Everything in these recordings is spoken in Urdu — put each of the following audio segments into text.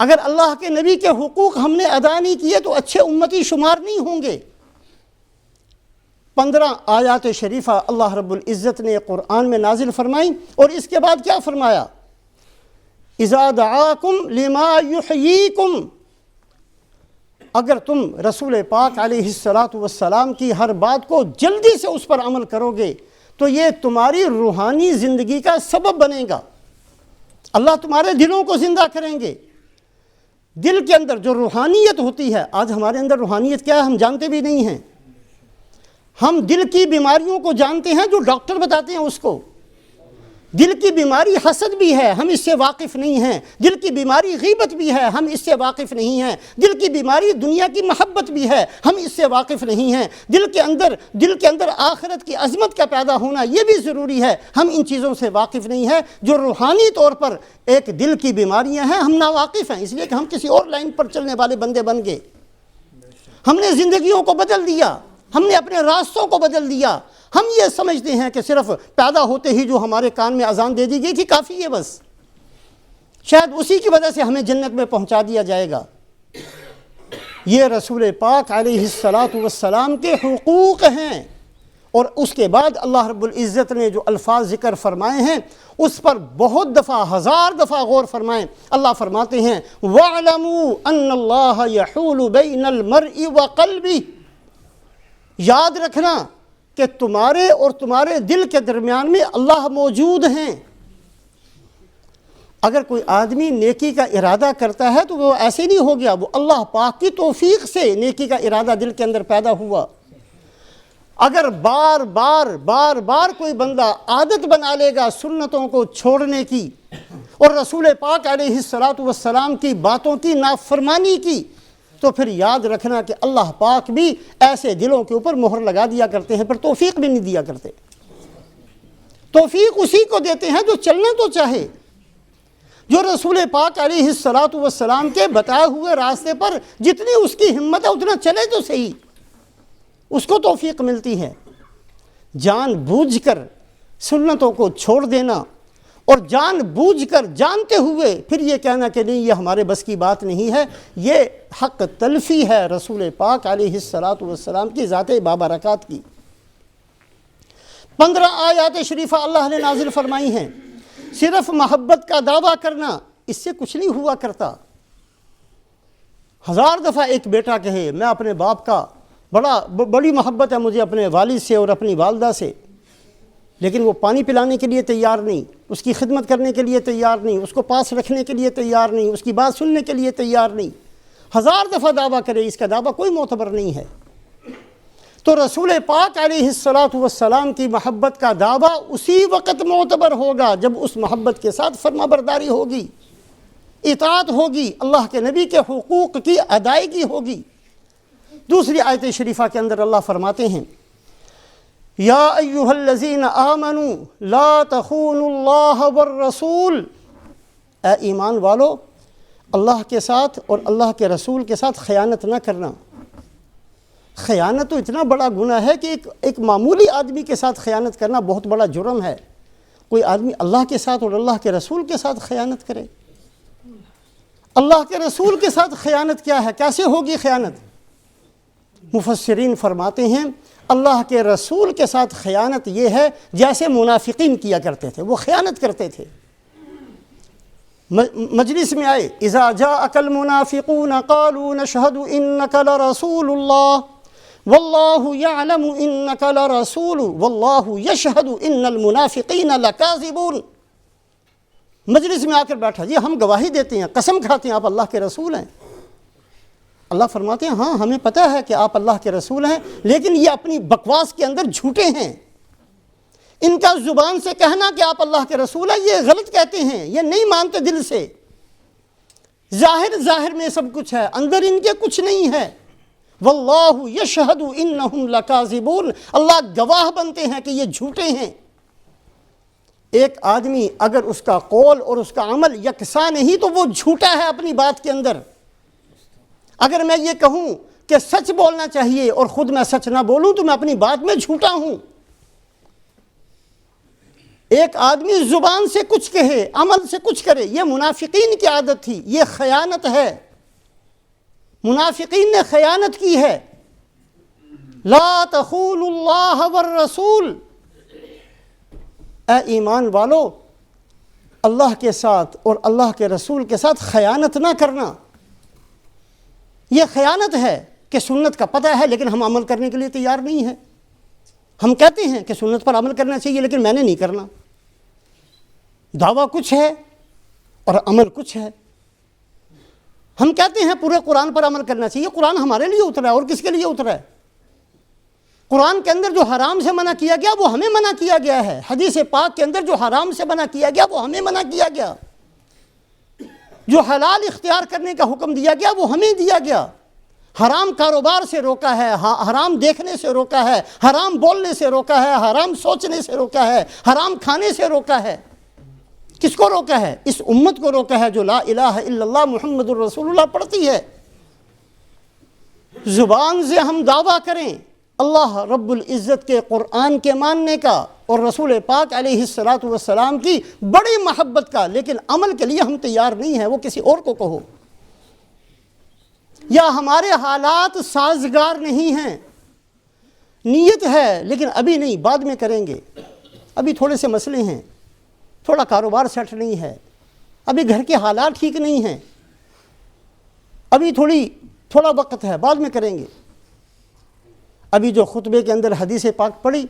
اگر اللہ کے نبی کے حقوق ہم نے ادا نہیں کیے تو اچھے امتی شمار نہیں ہوں گے۔ 15 آیات شریفہ اللہ رب العزت نے قرآن میں نازل فرمائی، اور اس کے بعد کیا فرمایا؟ اذا دعاکم لما یحییکم، اگر تم رسول پاک علیہ السلام کی ہر بات کو جلدی سے اس پر عمل کرو گے تو یہ تمہاری روحانی زندگی کا سبب بنے گا۔ اللہ تمہارے دلوں کو زندہ کریں گے۔ دل کے اندر جو روحانیت ہوتی ہے، آج ہمارے اندر روحانیت کیا ہے ہم جانتے بھی نہیں ہیں۔ ہم دل کی بیماریوں کو جانتے ہیں جو ڈاکٹر بتاتے ہیں اس کو۔ دل کی بیماری حسد بھی ہے، ہم اس سے واقف نہیں ہیں۔ دل کی بیماری غیبت بھی ہے، ہم اس سے واقف نہیں ہیں۔ دل کی بیماری دنیا کی محبت بھی ہے، ہم اس سے واقف نہیں ہیں۔ دل کے اندر آخرت کی عظمت کا پیدا ہونا یہ بھی ضروری ہے، ہم ان چیزوں سے واقف نہیں ہیں۔ جو روحانی طور پر ایک دل کی بیماریاں ہیں ہم ناواقف ہیں، اس لیے کہ ہم کسی اور لائن پر چلنے والے بندے بن گئے۔ ہم نے زندگیوں کو بدل دیا، ہم نے اپنے راستوں کو بدل دیا۔ ہم یہ سمجھتے ہیں کہ صرف پیدا ہوتے ہی جو ہمارے کان میں اذان دے دی گئی تھی کافی ہے، بس شاید اسی کی وجہ سے ہمیں جنت میں پہنچا دیا جائے گا۔ یہ رسول پاک علیہ السلام کے حقوق ہیں، اور اس کے بعد اللہ رب العزت نے جو الفاظ ذکر فرمائے ہیں اس پر بہت دفعہ، 1000 دفعہ غور فرمائیں۔ اللہ فرماتے ہیں وَاعْلَمُوا أَنَّ اللَّهَ يَحُولُ بَيْنَ الْمَرْءِ وَقَلْبِهِ، یاد رکھنا کہ تمہارے اور تمہارے دل کے درمیان میں اللہ موجود ہیں۔ اگر کوئی آدمی نیکی کا ارادہ کرتا ہے تو وہ ایسے نہیں ہو گیا، وہ اللہ پاک کی توفیق سے نیکی کا ارادہ دل کے اندر پیدا ہوا۔ اگر بار بار کوئی بندہ عادت بنا لے گا سنتوں کو چھوڑنے کی اور رسول پاک علیہ السلام کی باتوں کی نافرمانی کی، تو پھر یاد رکھنا کہ اللہ پاک بھی ایسے دلوں کے اوپر مہر لگا دیا کرتے ہیں، پھر توفیق بھی نہیں دیا کرتے۔ توفیق اسی کو دیتے ہیں جو چلنا تو چاہے، جو رسول پاک علیہ السلام کے بتائے ہوئے راستے پر جتنی اس کی ہمت ہے اتنا چلے تو صحیح، اس کو توفیق ملتی ہے۔ جان بوجھ کر سنتوں کو چھوڑ دینا اور جان بوجھ کر جانتے ہوئے پھر یہ کہنا کہ نہیں یہ ہمارے بس کی بات نہیں ہے، یہ حق تلفی ہے رسول پاک علیہ السلام کی ذات بابرکات کی۔ 15 آیات شریفہ اللہ نے نازل فرمائی ہیں۔ صرف محبت کا دعویٰ کرنا اس سے کچھ نہیں ہوا کرتا۔ 1000 دفعہ ایک بیٹا کہے میں اپنے باپ کا بڑی محبت ہے مجھے اپنے والد سے اور اپنی والدہ سے، لیکن وہ پانی پلانے کے لیے تیار نہیں، اس کی خدمت کرنے کے لیے تیار نہیں، اس کو پاس رکھنے کے لیے تیار نہیں، اس کی بات سننے کے لیے تیار نہیں۔ 1000 دفعہ دعویٰ کرے، اس کا دعویٰ کوئی معتبر نہیں ہے۔ تو رسول پاک علیہ السلام کی محبت کا دعویٰ اسی وقت معتبر ہوگا جب اس محبت کے ساتھ فرما برداری ہوگی، اطاعت ہوگی، اللہ کے نبی کے حقوق کی ادائیگی ہوگی۔ دوسری آیت شریفہ کے اندر اللہ فرماتے ہیں یا ایہا الذین آمنوا لا تخونوا اللہ والرسول، اے ایمان والو اللہ کے ساتھ اور اللہ کے رسول کے ساتھ خیانت نہ کرنا۔ خیانت تو اتنا بڑا گناہ ہے کہ ایک معمولی آدمی کے ساتھ خیانت کرنا بہت بڑا جرم ہے۔ کوئی آدمی اللہ کے ساتھ اور اللہ کے رسول کے ساتھ خیانت کرے، اللہ کے رسول کے ساتھ خیانت کیا ہے، کیسے ہوگی خیانت؟ مفسرین فرماتے ہیں اللہ کے رسول کے ساتھ خیانت یہ ہے جیسے منافقین کیا کرتے تھے، وہ خیانت کرتے تھے۔ مجلس میں آئے اذا جاءک المنافقون قالوا نشهد انک لرسول اللہ واللہ یعلم انک لرسول واللہ یشہد ان المنافقین لکاذبون۔ مجلس میں آ کر بیٹھا جی ہم گواہی دیتے ہیں، قسم کھاتے ہیں آپ اللہ کے رسول ہیں۔ اللہ فرماتے ہیں ہاں ہمیں پتہ ہے کہ آپ اللہ کے رسول ہیں، لیکن یہ اپنی بکواس کے اندر جھوٹے ہیں۔ ان کا زبان سے کہنا کہ آپ اللہ کے رسول ہیں یہ غلط کہتے ہیں، یہ نہیں مانتے دل سے۔ ظاہر میں سب کچھ ہے، اندر ان کے کچھ نہیں ہے۔ واللہ یشہد انہم لکاذبون، اللہ گواہ بنتے ہیں کہ یہ جھوٹے ہیں۔ ایک آدمی اگر اس کا قول اور اس کا عمل یکساں نہیں تو وہ جھوٹا ہے اپنی بات کے اندر۔ اگر میں یہ کہوں کہ سچ بولنا چاہیے اور خود میں سچ نہ بولوں تو میں اپنی بات میں جھوٹا ہوں۔ ایک آدمی زبان سے کچھ کہے عمل سے کچھ کرے، یہ منافقین کی عادت تھی، یہ خیانت ہے، منافقین نے خیانت کی ہے۔ لا تخونوا اللہ والرسول، اے ایمان والو اللہ کے ساتھ اور اللہ کے رسول کے ساتھ خیانت نہ کرنا۔ یہ خیانت ہے کہ سنت کا پتہ ہے لیکن ہم عمل کرنے کے لیے تیار نہیں ہیں۔ ہم کہتے ہیں کہ سنت پر عمل کرنا چاہیے لیکن میں نے نہیں کرنا۔ دعویٰ کچھ ہے اور عمل کچھ ہے۔ ہم کہتے ہیں پورے قرآن پر عمل کرنا چاہیے، قرآن ہمارے لیے اترا ہے اور کس کے لیے اترا ہے؟ قرآن کے اندر جو حرام سے منع کیا گیا وہ ہمیں منع کیا گیا ہے، حدیث پاک کے اندر جو حرام سے منع کیا گیا وہ ہمیں منع کیا گیا، جو حلال اختیار کرنے کا حکم دیا گیا وہ ہمیں دیا گیا۔ حرام کاروبار سے روکا ہے، حرام دیکھنے سے روکا ہے، حرام بولنے سے روکا ہے، حرام سوچنے سے روکا ہے، حرام کھانے سے روکا ہے۔ کس کو روکا ہے؟ اس امت کو روکا ہے جو لا الہ الا اللہ محمد الرسول اللہ پڑھتی ہے۔ زبان سے ہم دعویٰ کریں اللہ رب العزت کے قرآن کے ماننے کا اور رسول پاک علیہ الصلاۃ والسلام کی بڑی محبت کا، لیکن عمل کے لیے ہم تیار نہیں ہیں، وہ کسی اور کو کہو۔ یا ہمارے حالات سازگار نہیں ہیں، نیت ہے لیکن ابھی نہیں، بعد میں کریں گے، ابھی تھوڑے سے مسئلے ہیں، تھوڑا کاروبار سیٹ نہیں ہے، ابھی گھر کے حالات ٹھیک نہیں ہیں، ابھی تھوڑا وقت ہے، بعد میں کریں گے۔ ابھی جو خطبے کے اندر حدیث پاک پڑھی،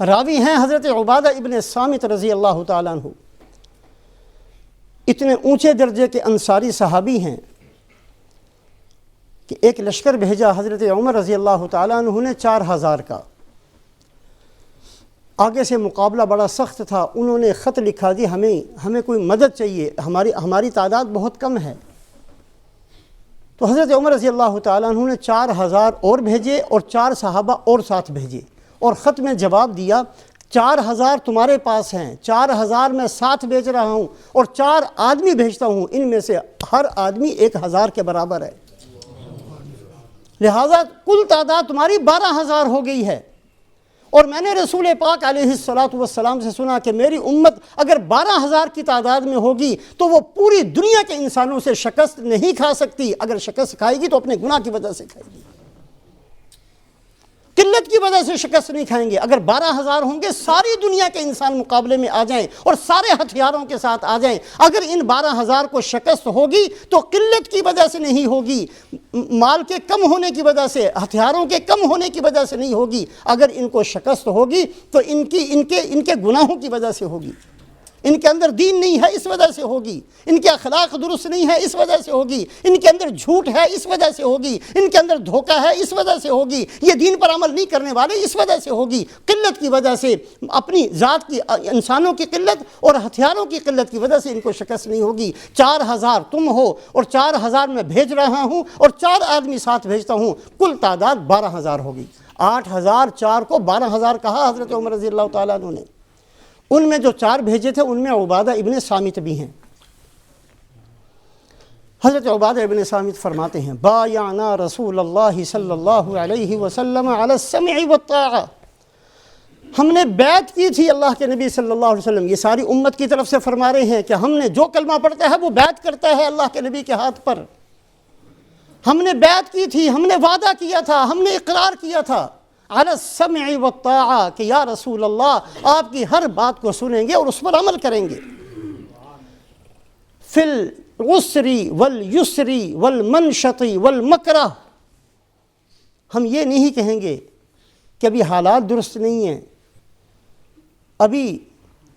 راوی ہیں حضرت عبادہ ابن صامت رضی اللہ تعالیٰ عنہ، اتنے اونچے درجے کے انصاری صحابی ہیں کہ ایک لشکر بھیجا حضرت عمر رضی اللہ تعالیٰ عنہ نے 4000 کا، آگے سے مقابلہ بڑا سخت تھا، انہوں نے خط لکھا دی ہمیں کوئی مدد چاہیے، ہماری تعداد بہت کم ہے۔ تو حضرت عمر رضی اللہ تعالیٰ عنہ نے 4000 اور بھیجے اور 4 صحابہ اور ساتھ بھیجے، اور خط میں جواب دیا 4000 تمہارے پاس ہیں، 4000 میں ساتھ بھیج رہا ہوں اور 4 آدمی بھیجتا ہوں، ان میں سے ہر آدمی 1000 کے برابر ہے، لہٰذا کل تعداد تمہاری 12000 ہو گئی ہے۔ اور میں نے رسول پاک علیہ الصلاۃ والسلام سے سنا کہ میری امت اگر 12000 کی تعداد میں ہوگی تو وہ پوری دنیا کے انسانوں سے شکست نہیں کھا سکتی، اگر شکست کھائے گی تو اپنے گناہ کی وجہ سے کھائے گی، قلت کی وجہ سے شکست نہیں کھائیں گے۔ اگر 12000 ہوں گے، ساری دنیا کے انسان مقابلے میں آ جائیں اور سارے ہتھیاروں کے ساتھ آ جائیں، اگر ان 12000 کو شکست ہوگی تو قلت کی وجہ سے نہیں ہوگی، مال کے کم ہونے کی وجہ سے، ہتھیاروں کے کم ہونے کی وجہ سے نہیں ہوگی، اگر ان کو شکست ہوگی تو ان کے گناہوں کی وجہ سے ہوگی، ان کے اندر دین نہیں ہے اس وجہ سے ہوگی، ان کے اخلاق درست نہیں ہے اس وجہ سے ہوگی، ان کے اندر جھوٹ ہے اس وجہ سے ہوگی، ان کے اندر دھوکہ ہے اس وجہ سے ہوگی، یہ دین پر عمل نہیں کرنے والے اس وجہ سے ہوگی، قلت کی وجہ سے، اپنی ذات کی، انسانوں کی قلت اور ہتھیاروں کی قلت کی وجہ سے ان کو شکست نہیں ہوگی۔ 4000 تم ہو اور 4000 میں بھیج رہا ہوں اور 4 آدمی ساتھ بھیجتا ہوں، کل تعداد 12000 ہوگی۔ 8000 4 کو 12000 کہا حضرت عمر رضی اللہ تعالیٰ عنہ نے۔ ان میں جو 4 بھیجے تھے ان میں عبادہ ابن صامت بھی ہیں۔ حضرت عبادہ ابن صامت فرماتے ہیں بایعنا رسول اللہ صلی اللہ علیہ وسلم علی السمع والطاعہ، ہم نے بیعت کی تھی اللہ کے نبی صلی اللہ علیہ وسلم، یہ ساری امت کی طرف سے فرما رہے ہیں کہ ہم نے جو کلمہ پڑھتا ہے وہ بیعت کرتا ہے اللہ کے نبی کے ہاتھ پر، ہم نے بیعت کی تھی، ہم نے وعدہ کیا تھا، ہم نے اقرار کیا تھا علی السمع والطاعہ کہ یا رسول اللہ آپ کی ہر بات کو سنیں گے اور اس پر عمل کریں گے، فی العسر والیسر والمنشط والمکرہ، ہم یہ نہیں کہیں گے کہ ابھی حالات درست نہیں ہیں، ابھی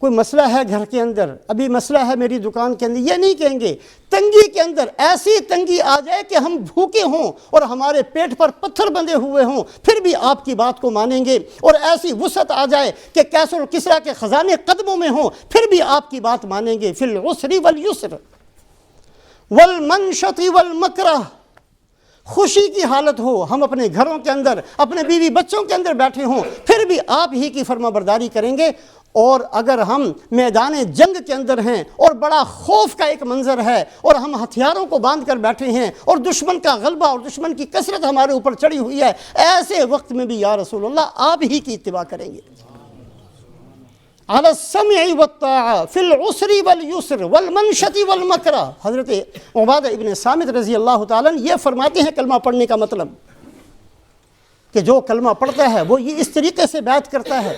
کوئی مسئلہ ہے گھر کے اندر، ابھی مسئلہ ہے میری دکان کے اندر، یہ نہیں کہیں گے۔ تنگی کے اندر ایسی تنگی آ جائے کہ ہم بھوکے ہوں اور ہمارے پیٹ پر پتھر بندھے ہوئے ہوں پھر بھی آپ کی بات کو مانیں گے، اور ایسی وسعت آ جائے کہ کیسر و کسریٰ کے خزانے قدموں میں ہوں پھر بھی آپ کی بات مانیں گے، فی العسر والیسر والمنشط والمکرہ، خوشی کی حالت ہو، ہم اپنے گھروں کے اندر اپنے بیوی بچوں کے اندر بیٹھے ہوں پھر بھی آپ ہی کی فرما برداری کریں گے، اور اگر ہم میدان جنگ کے اندر ہیں اور بڑا خوف کا ایک منظر ہے اور ہم ہتھیاروں کو باندھ کر بیٹھے ہیں اور دشمن کا غلبہ اور دشمن کی کثرت ہمارے اوپر چڑھی ہوئی ہے، ایسے وقت میں بھی یا رسول اللہ آپ ہی کی اتباع کریں گے، علی السمع والطاعہ فی العسر والیسر والمنشط والمکرہ۔ حضرت عبادہ ابن صامت رضی اللہ تعالیٰ عنہ یہ فرماتے ہیں کلمہ پڑھنے کا مطلب، کہ جو کلمہ پڑھتا ہے وہ یہ اس طریقے سے بیعت کرتا ہے